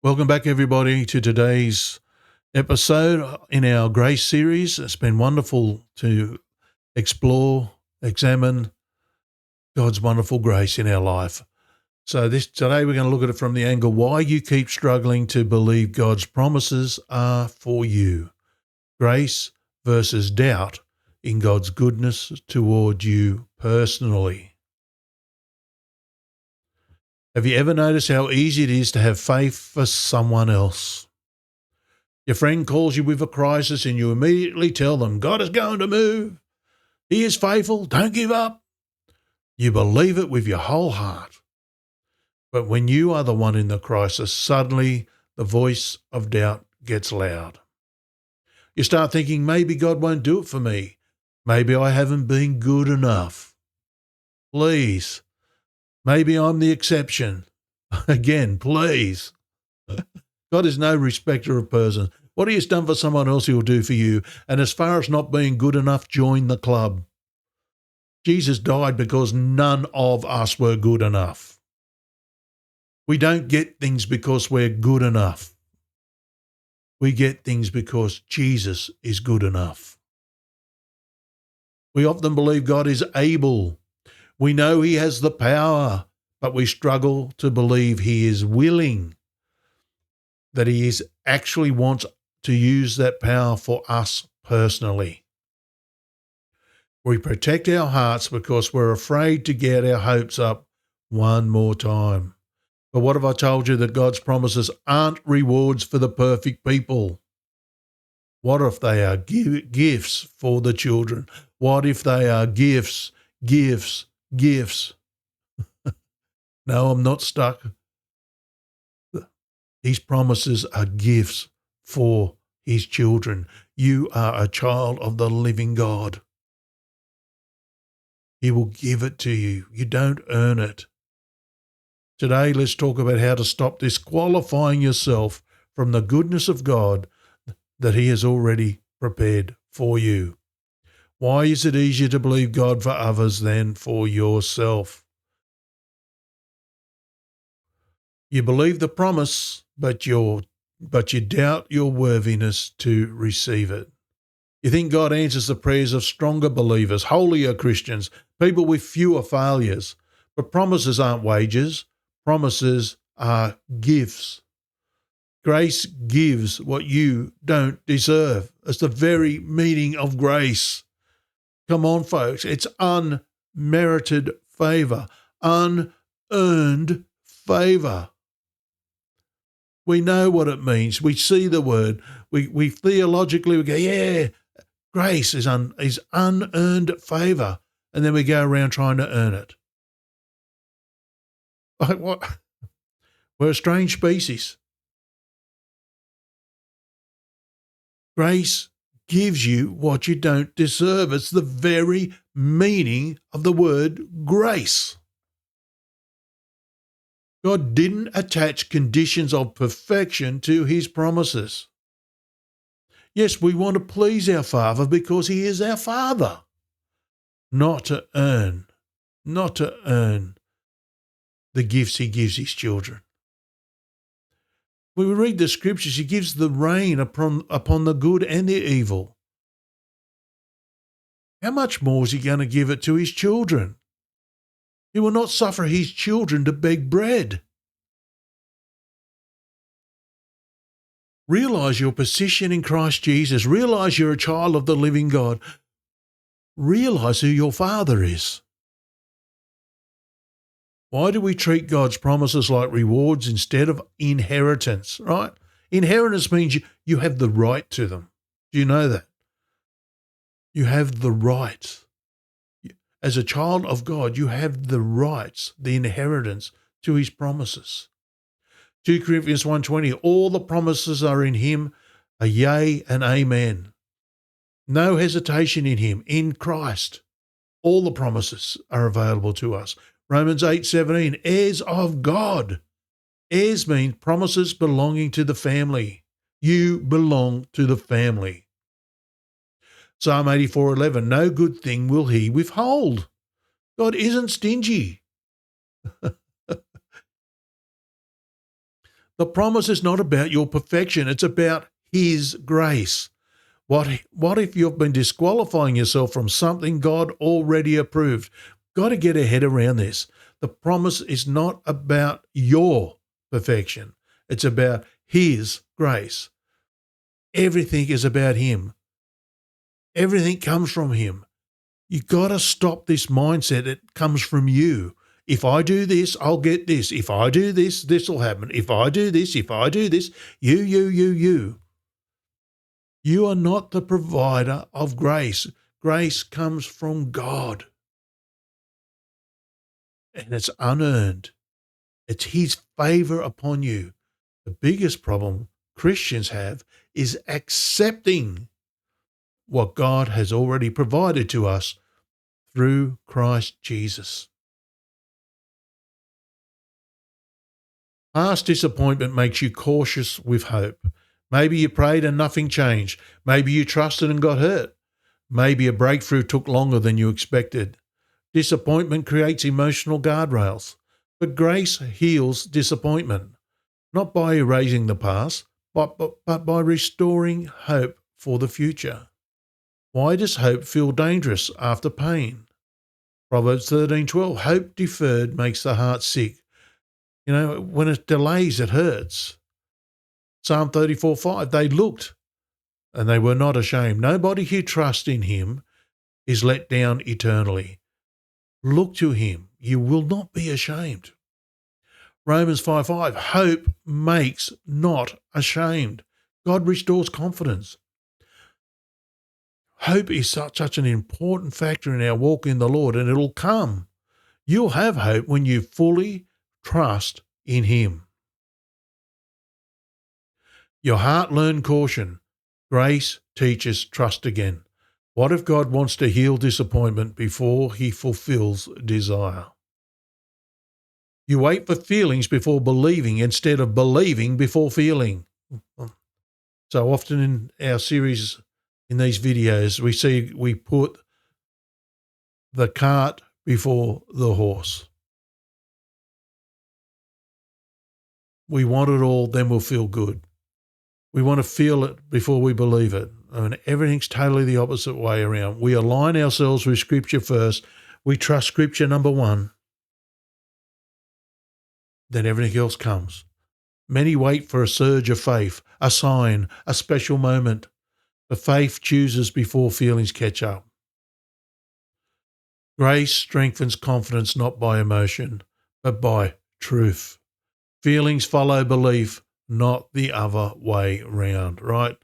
Welcome back, everybody, to today's episode in our Grace series. It's been wonderful to explore, examine God's wonderful grace in our life. So today we're going to look at it from the angle why you keep struggling to believe God's promises are for you. Grace versus doubt in God's goodness toward you personally. Have you ever noticed how easy it is to have faith for someone else? Your friend calls you with a crisis and you immediately tell them, God is going to move. He is faithful. Don't give up. You believe it with your whole heart. But when you are the one in the crisis, suddenly the voice of doubt gets loud. You start thinking, maybe God won't do it for me. Maybe I haven't been good enough. Please. Maybe I'm the exception. Again, please. God is no respecter of persons. What he has done for someone else, he'll do for you. And as far as not being good enough, join the club. Jesus died because none of us were good enough. We don't get things because we're good enough. We get things because Jesus is good enough. We often believe God is able. We know he has the power, but we struggle to believe he is willing, that he actually wants to use that power for us personally. We protect our hearts because we're afraid to get our hopes up one more time. But what if I told you that God's promises aren't rewards for the perfect people? What if they are gifts for the children? What if they are gifts? No, I'm not stuck. His promises are gifts for his children. You are a child of the living God. He will give it to you. You don't earn it. Today, let's talk about how to stop disqualifying yourself from the goodness of God that he has already prepared for you. Why is it easier to believe God for others than for yourself? You believe the promise, but you doubt your worthiness to receive it. You think God answers the prayers of stronger believers, holier Christians, people with fewer failures. But promises aren't wages. Promises are gifts. Grace gives what you don't deserve. It's the very meaning of grace. Come on, folks. It's unmerited favor, unearned favor. We know what it means. We see the word. We theologically go, yeah, grace is unearned favor. And then we go around trying to earn it. Like what? We're a strange species. Grace gives you what you don't deserve. It's the very meaning of the word grace. God didn't attach conditions of perfection to his promises. Yes, we want to please our Father because he is our Father, not to earn the gifts he gives his children. When we read the scriptures, he gives the rain upon the good and the evil. How much more is he going to give it to his children? He will not suffer his children to beg bread. Realize your position in Christ Jesus. Realize you're a child of the living God. Realize who your Father is. Why do we treat God's promises like rewards instead of inheritance, right? Inheritance means you have the right to them. Do you know that? You have the right. As a child of God, you have the rights, the inheritance to his promises. 2 Corinthians 1:20, all the promises are in him, a yea and amen. No hesitation in him, in Christ. All the promises are available to us. Romans 8:17, heirs of God. Heirs mean promises belonging to the family. You belong to the family. Psalm 84:11, no good thing will he withhold. God isn't stingy. The promise is not about your perfection. It's about His grace. What if you've been disqualifying yourself from something God already approved? Got to get a head around this. The promise is not about your perfection. It's about His grace. Everything is about Him. Everything comes from Him. You got to stop this mindset. It comes from you. If I do this, I'll get this. If I do this, this will happen. If I do this, you. You are not the provider of grace. Grace comes from God. And it's unearned. It's His favor upon you. The biggest problem Christians have is accepting what God has already provided to us through Christ Jesus. Past disappointment makes you cautious with hope. Maybe you prayed and nothing changed. Maybe you trusted and got hurt. Maybe a breakthrough took longer than you expected. Disappointment creates emotional guardrails. But grace heals disappointment, not by erasing the past, but by restoring hope for the future. Why does hope feel dangerous after pain? Proverbs 13:12, hope deferred makes the heart sick. You know, when it delays, it hurts. Psalm 34:5, they looked and they were not ashamed. Nobody who trusts in Him is let down eternally. Look to Him. You will not be ashamed. Romans 5:5, hope makes not ashamed. God restores confidence. Hope is such an important factor in our walk in the Lord, and it'll come. You'll have hope when you fully trust in Him. Your heart learned caution. Grace teaches trust again. What if God wants to heal disappointment before He fulfills desire? You wait for feelings before believing instead of believing before feeling. So often in our series, in these videos, we put the cart before the horse. We want it all, then we'll feel good. We want to feel it before we believe it. I mean, everything's totally the opposite way around. We align ourselves with Scripture first. We trust Scripture number one. Then everything else comes. Many wait for a surge of faith, a sign, a special moment. But faith chooses before feelings catch up. Grace strengthens confidence not by emotion, but by truth. Feelings follow belief, not the other way round, right?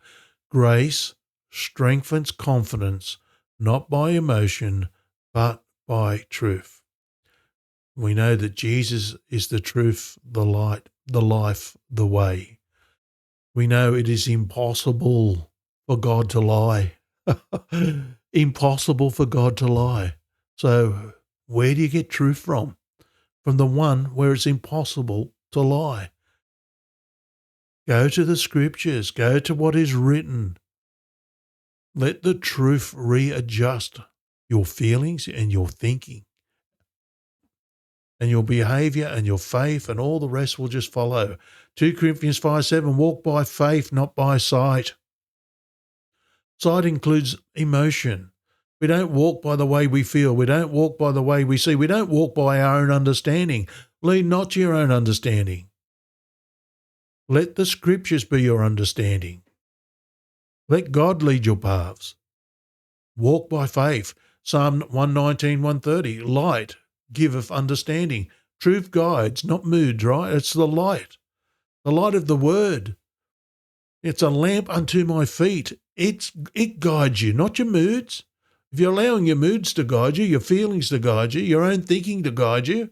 Grace strengthens confidence not by emotion, but by truth. We know that Jesus is the truth, the light, the life, the way. We know it is impossible for God to lie. Impossible for God to lie. So where do you get truth from? From the one where it's impossible to lie. Go to the Scriptures. Go to what is written. Let the truth readjust your feelings and your thinking. And your behavior and your faith and all the rest will just follow. 2 Corinthians 5:7, walk by faith, not by sight. Sight includes emotion. We don't walk by the way we feel. We don't walk by the way we see. We don't walk by our own understanding. Lean not to your own understanding. Let the Scriptures be your understanding. Let God lead your paths. Walk by faith. Psalm 119, 130, light giveth understanding. Truth guides, not moods, right? It's the light of the Word. It's a lamp unto my feet. It guides you, not your moods. If you're allowing your moods to guide you, your feelings to guide you, your own thinking to guide you,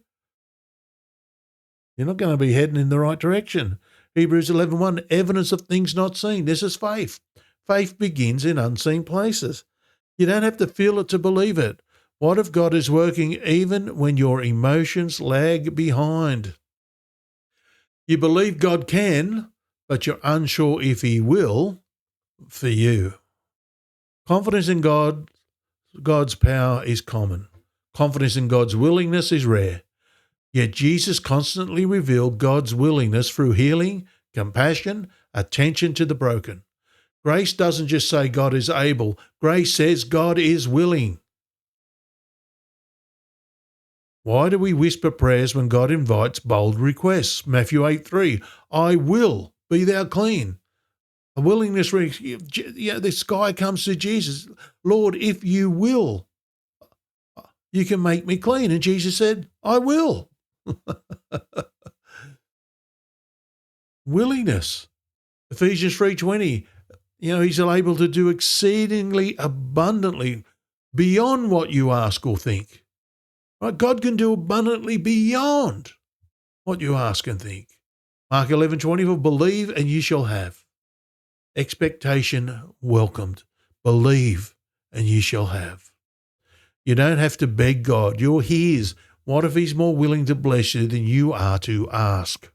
you're not going to be heading in the right direction. Hebrews 11:1, evidence of things not seen. This is faith. Faith begins in unseen places. You don't have to feel it to believe it. What if God is working even when your emotions lag behind? You believe God can, but you're unsure if He will for you. Confidence in God's power is common. Confidence in God's willingness is rare. Yet Jesus constantly revealed God's willingness through healing, compassion, attention to the broken. Grace doesn't just say God is able. Grace says God is willing. Why do we whisper prayers when God invites bold requests? Matthew 8:3, I will, be thou clean. A willingness, this guy comes to Jesus, Lord, if you will, you can make me clean. And Jesus said, I will. Willingness. Ephesians 3:20, he's able to do exceedingly abundantly beyond what you ask or think. Right? God can do abundantly beyond what you ask and think. Mark 11:20, believe and you shall have. Expectation welcomed. Believe and you shall have. You don't have to beg God. You're his. What if he's more willing to bless you than you are to ask?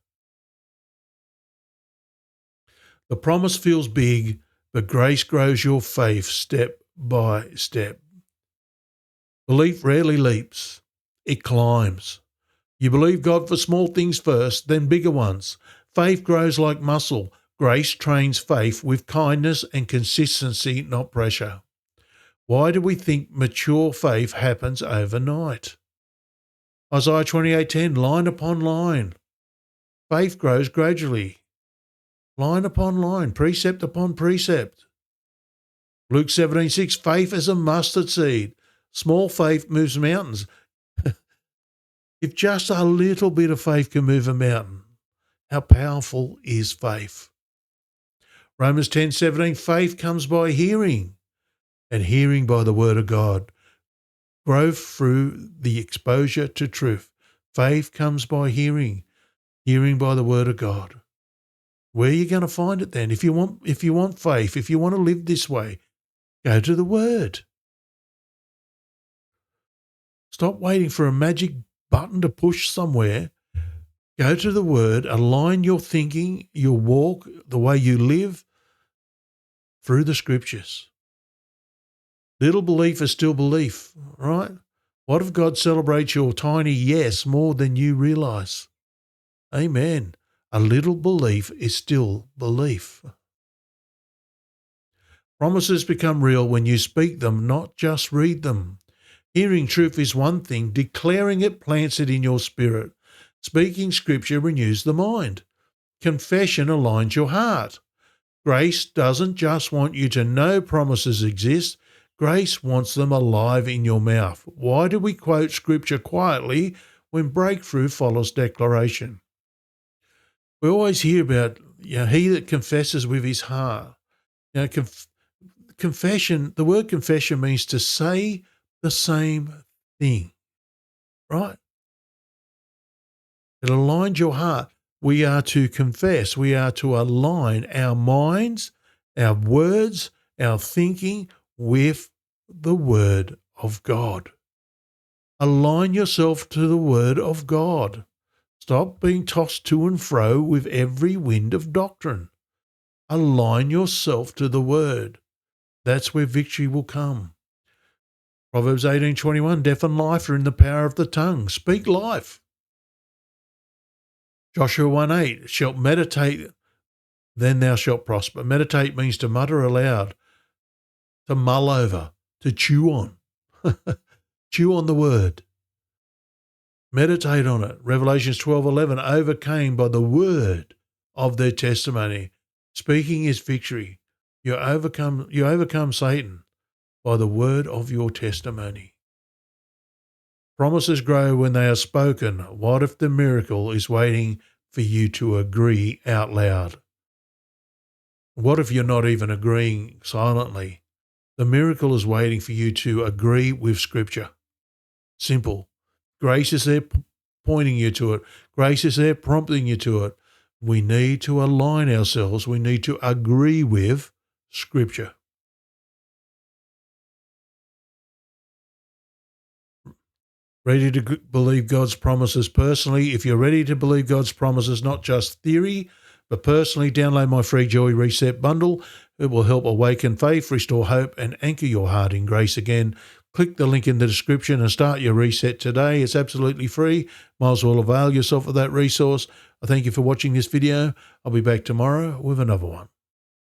The promise feels big, but grace grows your faith step by step. Belief rarely leaps. It climbs. You believe God for small things first, then bigger ones. Faith grows like muscle. Grace trains faith with kindness and consistency, not pressure. Why do we think mature faith happens overnight? Isaiah 28:10, line upon line. Faith grows gradually. Line upon line, precept upon precept. Luke 17:6, faith is a mustard seed. Small faith moves mountains. If just a little bit of faith can move a mountain, how powerful is faith? Romans 10:17, faith comes by hearing, and hearing by the word of God. Growth through the exposure to truth. Faith comes by hearing, hearing by the word of God. Where are you going to find it then? If you want faith, if you want to live this way, go to the word. Stop waiting for a magic button to push somewhere. Go to the word, align your thinking, your walk, the way you live through the scriptures. Little belief is still belief, right? What if God celebrates your tiny yes more than you realize? Amen. A little belief is still belief. Promises become real when you speak them, not just read them. Hearing truth is one thing. Declaring it plants it in your spirit. Speaking scripture renews the mind. Confession aligns your heart. Grace doesn't just want you to know promises exist. Grace wants them alive in your mouth. Why do we quote scripture quietly when breakthrough follows declaration? We always hear about, he that confesses with his heart. Confession, the word confession means to say the same thing, right? It aligns your heart. We are to confess. We are to align our minds, our words, our thinking with the word of God. Align yourself to the word of God. Stop being tossed to and fro with every wind of doctrine. Align yourself to the word. That's where victory will come. Proverbs 18:21, death and life are in the power of the tongue. Speak life. Joshua 1:8, shalt meditate, then thou shalt prosper. Meditate means to mutter aloud, to mull over, to chew on. Chew on the word. Meditate on it. Revelations 12:11, overcame by the word of their testimony. Speaking is victory. You overcome Satan by the word of your testimony. Promises grow when they are spoken. What if the miracle is waiting for you to agree out loud? What if you're not even agreeing silently? The miracle is waiting for you to agree with Scripture. Simple. Grace is there pointing you to it. Grace is there prompting you to it. We need to align ourselves. We need to agree with Scripture. Ready to believe God's promises personally? If you're ready to believe God's promises, not just theory, but personally, download my free Joy Reset bundle. It will help awaken faith, restore hope, and anchor your heart in grace again. Click the link in the description and start your reset today. It's absolutely free. Might as well avail yourself of that resource. I thank you for watching this video. I'll be back tomorrow with another one.